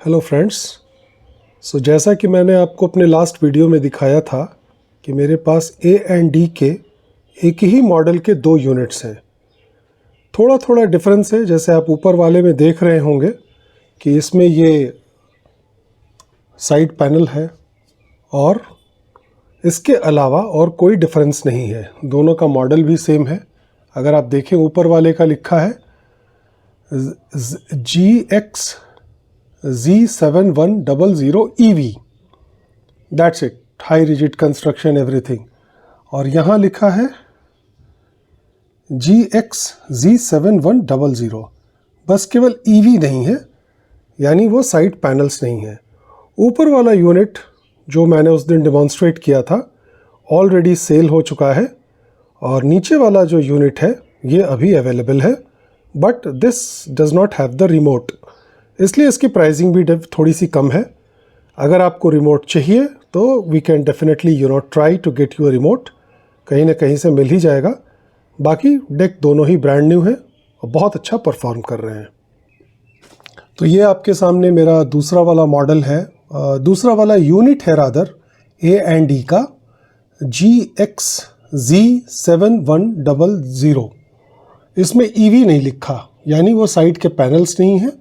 Hello friends. जैसा कि मैंने आपको अपने लास्ट वीडियो में दिखाया था कि मेरे पास ए एंड डी के एक ही मॉडल के दो यूनिट्स हैं। थोड़ा थोड़ा डिफरेंस है, जैसे आप ऊपर वाले में देख रहे होंगे कि इसमें ये साइड पैनल है और इसके अलावा और कोई डिफरेंस नहीं है। दोनों का मॉडल भी सेम है। अगर आप देखें, ऊपर वाले का लिखा है GX-Z7100 EV, that's it, high rigid construction everything. और यहाँ लिखा है GX-Z7100, बस केवल EV नहीं है, यानी वो साइड पैनल्स नहीं है। ऊपर वाला यूनिट जो मैंने उस दिन डेमॉन्स्ट्रेट किया था ऑलरेडी सेल हो चुका है, और नीचे वाला जो यूनिट है ये अभी अवेलेबल है, but this does not have the remote, इसलिए इसकी प्राइसिंग भी थोड़ी सी कम है। अगर आपको रिमोट चाहिए तो we can definitely try to get you a remote, कहीं ना कहीं से मिल ही जाएगा। बाकी डेक दोनों ही ब्रांड न्यू है और बहुत अच्छा परफॉर्म कर रहे हैं। तो ये आपके सामने मेरा दूसरा वाला मॉडल है, दूसरा वाला यूनिट है रादर, ए एंड डी का GX-Z7100। इसमें EV नहीं लिखा, यानी वो साइड के पैनल्स नहीं हैं,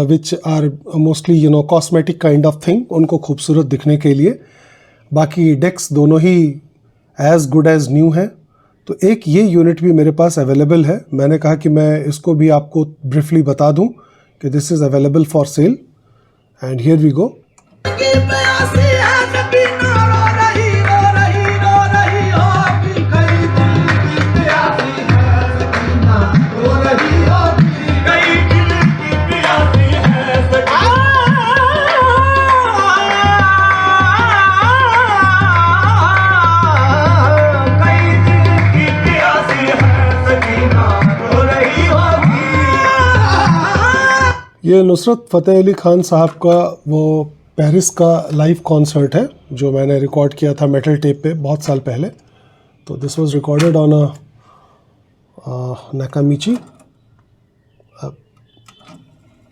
which are mostly cosmetic kind of thing, उनको खूबसूरत दिखने के लिए। बाकी डेक्स दोनों ही एज गुड एज न्यू है। तो एक ये यूनिट भी मेरे पास अवेलेबल है। मैंने कहा कि मैं इसको भी आपको ब्रीफली बता दूं कि this is available for sale, and here we go. ये नुसरत फ़तेह अली खान साहब का वो पेरिस का लाइव कॉन्सर्ट है जो मैंने रिकॉर्ड किया था मेटल टेप पे बहुत साल पहले। तो this was recorded on a Nakamichi.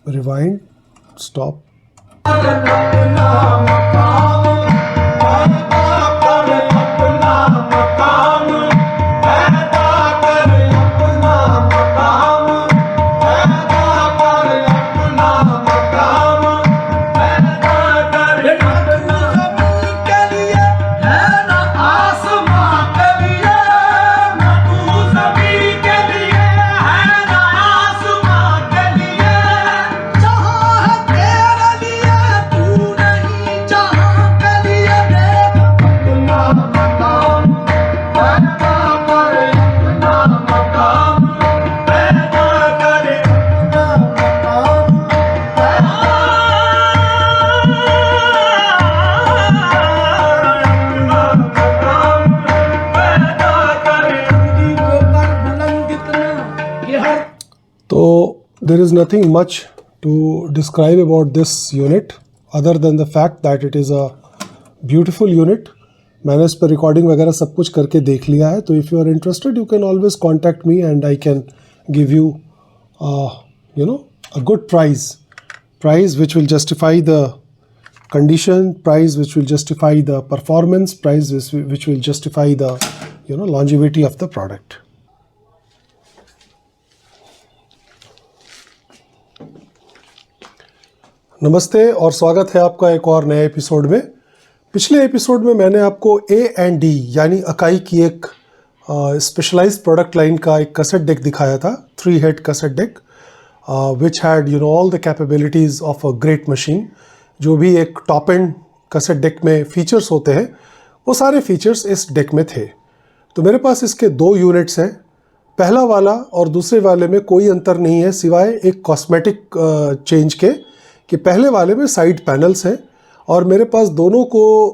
Rewind, stop. तो there is nothing much to describe about this unit other than the fact that it is a beautiful unit. मैंने इस पर रिकॉर्डिंग वगैरह सब कुछ करके देख लिया है। तो if you are interested you can always contact me and I can give you a good price which will justify the condition, price which will justify the performance, price which will justify the longevity of the product. नमस्ते और स्वागत है आपका एक और नए episode में। पिछले एपिसोड में मैंने आपको ए एंड डी यानी अकाई की एक स्पेशलाइज्ड प्रोडक्ट लाइन का एक कैसेट डेक दिखाया था, 3 head cassette deck, which had all the capabilities of a great machine. जो भी एक टॉप एंड कैसेट डेक में फीचर्स होते हैं वो सारे फीचर्स इस डेक में थे। तो मेरे पास इसके 2 यूनिट्स हैं। पहला वाला और दूसरे वाले में कोई अंतर नहीं है सिवाय एक कॉस्मेटिक चेंज के, कि पहले वाले में साइड पैनल्स हैं और मेरे पास दोनों को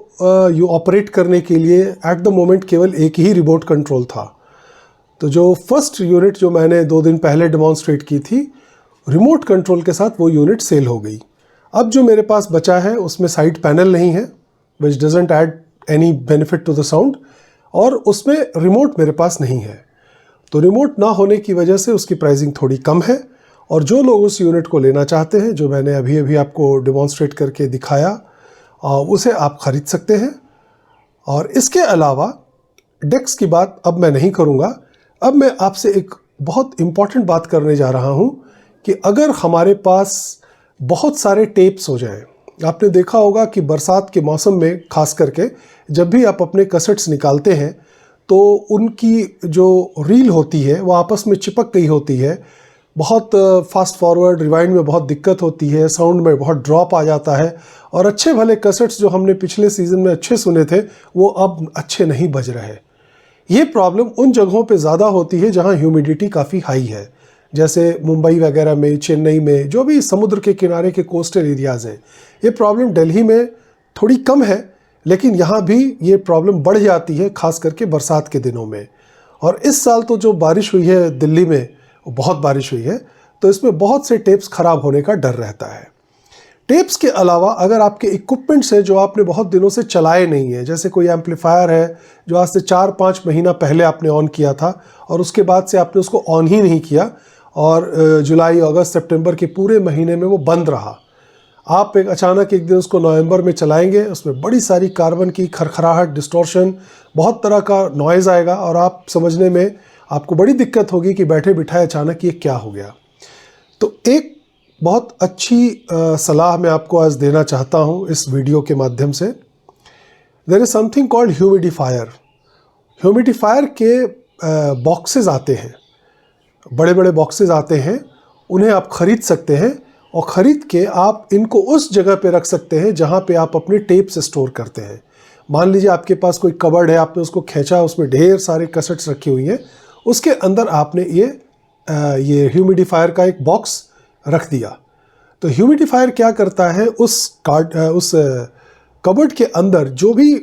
ऑपरेट करने के लिए एट द मोमेंट केवल एक ही रिमोट कंट्रोल था। तो जो फर्स्ट यूनिट जो मैंने 2 दिन पहले डेमॉन्स्ट्रेट की थी, रिमोट कंट्रोल के साथ वो यूनिट सेल हो गई। अब जो मेरे पास बचा है उसमें साइड पैनल नहीं है, which doesn't add any benefit to the sound, और उसमें रिमोट मेरे पास नहीं है। तो रिमोट ना होने की वजह से उसकी प्राइसिंग थोड़ी कम है और जो लोग उस यूनिट को लेना चाहते हैं, जो मैंने अभी अभी आपको डिमॉन्स्ट्रेट करके दिखाया, उसे आप ख़रीद सकते हैं। और इसके अलावा डेक्स की बात अब मैं नहीं करूँगा। अब मैं आपसे एक बहुत इम्पॉर्टेंट बात करने जा रहा हूँ कि अगर हमारे पास बहुत सारे टेप्स हो जाएं, आपने देखा होगा कि बरसात के मौसम में खास करके जब भी आप अपने कैसेट्स निकालते हैं तो उनकी जो रील होती है वो आपस में चिपक गई होती है, बहुत फास्ट फॉरवर्ड रिवाइंड में बहुत दिक्कत होती है, साउंड में बहुत ड्रॉप आ जाता है, और अच्छे भले कैसेट्स जो हमने पिछले सीज़न में अच्छे सुने थे वो अब अच्छे नहीं बज रहे। ये प्रॉब्लम उन जगहों पे ज़्यादा होती है जहाँ ह्यूमिडिटी काफ़ी हाई है, जैसे मुंबई वगैरह में, चेन्नई में, जो भी समुद्र के किनारे के कोस्टल एरियाज़ हैं। ये प्रॉब्लम दिल्ली में थोड़ी कम है, लेकिन यहाँ भी ये प्रॉब्लम बढ़ जाती है, खास करके बरसात के दिनों में। और इस साल तो जो बारिश हुई है दिल्ली में, बहुत बारिश हुई है, तो इसमें बहुत से टेप्स ख़राब होने का डर रहता है। टेप्स के अलावा अगर आपके इक्विपमेंट्स हैं जो आपने बहुत दिनों से चलाए नहीं है, जैसे कोई एम्पलीफायर है जो आज से 4-5 महीना पहले आपने ऑन किया था और उसके बाद से आपने उसको ऑन ही नहीं किया, और जुलाई, अगस्त, सितंबर के पूरे महीने में वो बंद रहा, आप अचानक एक दिन उसको नवंबर में चलाएंगे, उसमें बड़ी सारी कार्बन की खरखराहट, डिस्टॉर्शन, बहुत तरह का नॉइज़ आएगा और आप समझने में आपको बड़ी दिक्कत होगी कि बैठे बिठाए अचानक ये क्या हो गया। तो एक बहुत अच्छी सलाह मैं आपको आज देना चाहता हूँ इस वीडियो के माध्यम से। There is something called humidifier. Humidifier के बॉक्सेस आते हैं, बड़े बड़े बॉक्सेस आते हैं, उन्हें आप ख़रीद सकते हैं और ख़रीद के आप इनको उस जगह पे रख सकते हैं जहाँ पे आप अपने टेप्स स्टोर करते हैं। मान लीजिए आपके पास कोई कबर्ड है, आपने उसको खींचा, उसमें ढेर सारे कैसेट्स रखी हुई हैं, उसके अंदर आपने ये ह्यूमिडिफायर का एक बॉक्स रख दिया। तो ह्यूमिडिफायर क्या करता है, उस कबर्ड के अंदर जो भी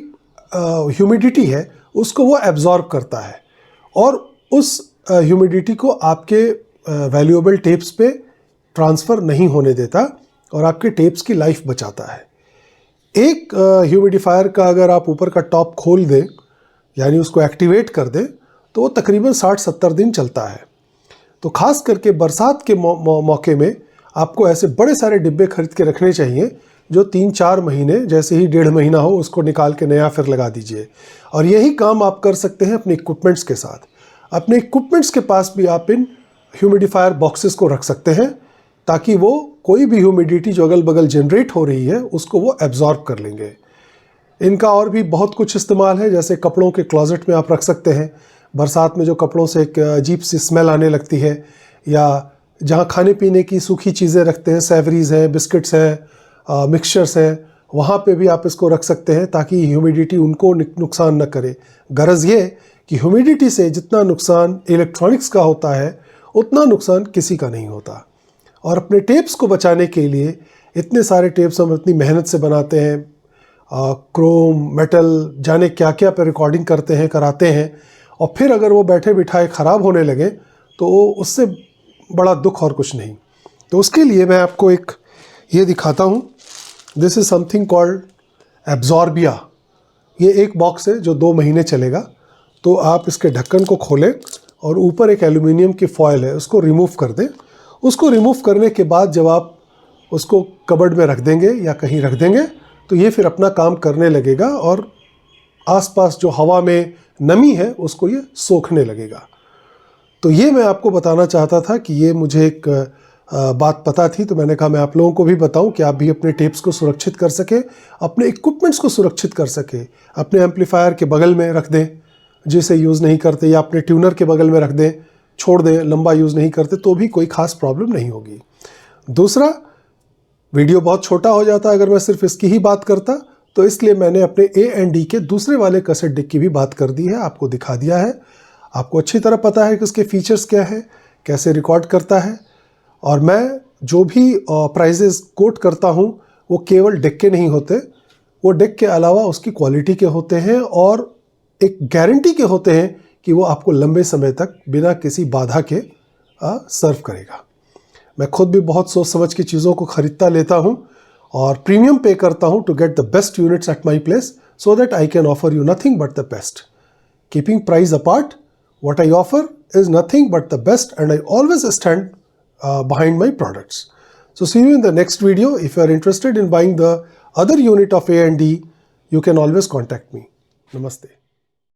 ह्यूमिडिटी है उसको वो एब्जॉर्ब करता है और उस ह्यूमिडिटी को आपके वैल्यूएबल टेप्स पे ट्रांसफ़र नहीं होने देता और आपके टेप्स की लाइफ बचाता है। एक ह्यूमिडिफायर का अगर आप ऊपर का टॉप खोल दें, यानी उसको एक्टिवेट कर दें, तो वो तकरीबन 60-70 दिन चलता है। तो ख़ास करके बरसात के मौके में आपको ऐसे बड़े सारे डिब्बे खरीद के रखने चाहिए जो 3-4 महीने, जैसे ही 1.5 महीना हो उसको निकाल के नया फिर लगा दीजिए। और यही काम आप कर सकते हैं अपने इक्विपमेंट्स के साथ। अपने इक्विपमेंट्स के पास भी आप इन ह्यूमिडिफायर बॉक्सेस को रख सकते हैं ताकि वो कोई भी ह्यूमिडिटी जो अगल बगल जनरेट हो रही है उसको वो एब्जॉर्ब कर लेंगे। इनका और भी बहुत कुछ इस्तेमाल है, जैसे कपड़ों के क्लोजेट में आप रख सकते हैं। बरसात में जो कपड़ों से एक अजीब सी स्मेल आने लगती है, या जहाँ खाने पीने की सूखी चीज़ें रखते हैं, सेवरीज़ हैं, बिस्किट्स हैं, मिक्सचर्स हैं, वहाँ पे भी आप इसको रख सकते हैं ताकि ह्यूमिडिटी उनको नुकसान न करे। गरज ये कि ह्यूमिडिटी से जितना नुकसान इलेक्ट्रॉनिक्स का होता है उतना नुकसान किसी का नहीं होता। और अपने टेप्स को बचाने के लिए इतने सारे टेप्स हम इतनी मेहनत से बनाते हैं, क्रोम, मेटल, जाने क्या क्या पे रिकॉर्डिंग करते हैं, कराते हैं, और फिर अगर वो बैठे बिठाए ख़राब होने लगे तो उससे बड़ा दुख और कुछ नहीं। तो उसके लिए मैं आपको एक ये दिखाता हूँ। This is something called Absorbia. ये एक बॉक्स है जो 2 महीने चलेगा। तो आप इसके ढक्कन को खोलें और ऊपर एक एल्युमिनियम की फॉयल है, उसको रिमूव कर दें। उसको रिमूव करने के बाद जब आप उसको कबर्ड में रख देंगे या कहीं रख देंगे तो ये फिर अपना काम करने लगेगा और आसपास जो हवा में नमी है उसको ये सोखने लगेगा। तो ये मैं आपको बताना चाहता था कि ये मुझे एक बात पता थी, तो मैंने कहा मैं आप लोगों को भी बताऊं कि आप भी अपने टेप्स को सुरक्षित कर सकें, अपने इक्विपमेंट्स को सुरक्षित कर सकें। अपने एम्पलीफायर के बगल में रख दें जिसे यूज़ नहीं करते, या अपने ट्यूनर के बगल में रख दें, छोड़ दें, लंबा यूज़ नहीं करते, तो भी कोई ख़ास प्रॉब्लम नहीं होगी। दूसरा, वीडियो बहुत छोटा हो जाता अगर मैं सिर्फ इसकी ही बात करता, तो इसलिए मैंने अपने A&D के दूसरे वाले कैसेट डेक की भी बात कर दी है, आपको दिखा दिया है। आपको अच्छी तरह पता है कि उसके फीचर्स क्या है, कैसे रिकॉर्ड करता है। और मैं जो भी प्राइजेस कोट करता हूँ वो केवल डेक के नहीं होते, वो डेक के अलावा उसकी क्वालिटी के होते हैं और एक गारंटी के होते हैं कि वो आपको लंबे समय तक बिना किसी बाधा के सर्व करेगा। मैं खुद भी बहुत सोच समझ के चीज़ों को ख़रीदता लेता हूँ और प्रीमियम पे करता हूँ to get the best units at my place, so that I can offer you nothing but the best. Keeping price apart, what I offer is nothing but the best, and I always stand behind my products. So see you in the next video. If you are interested in buying the other unit of A&D, you can always contact me. Namaste.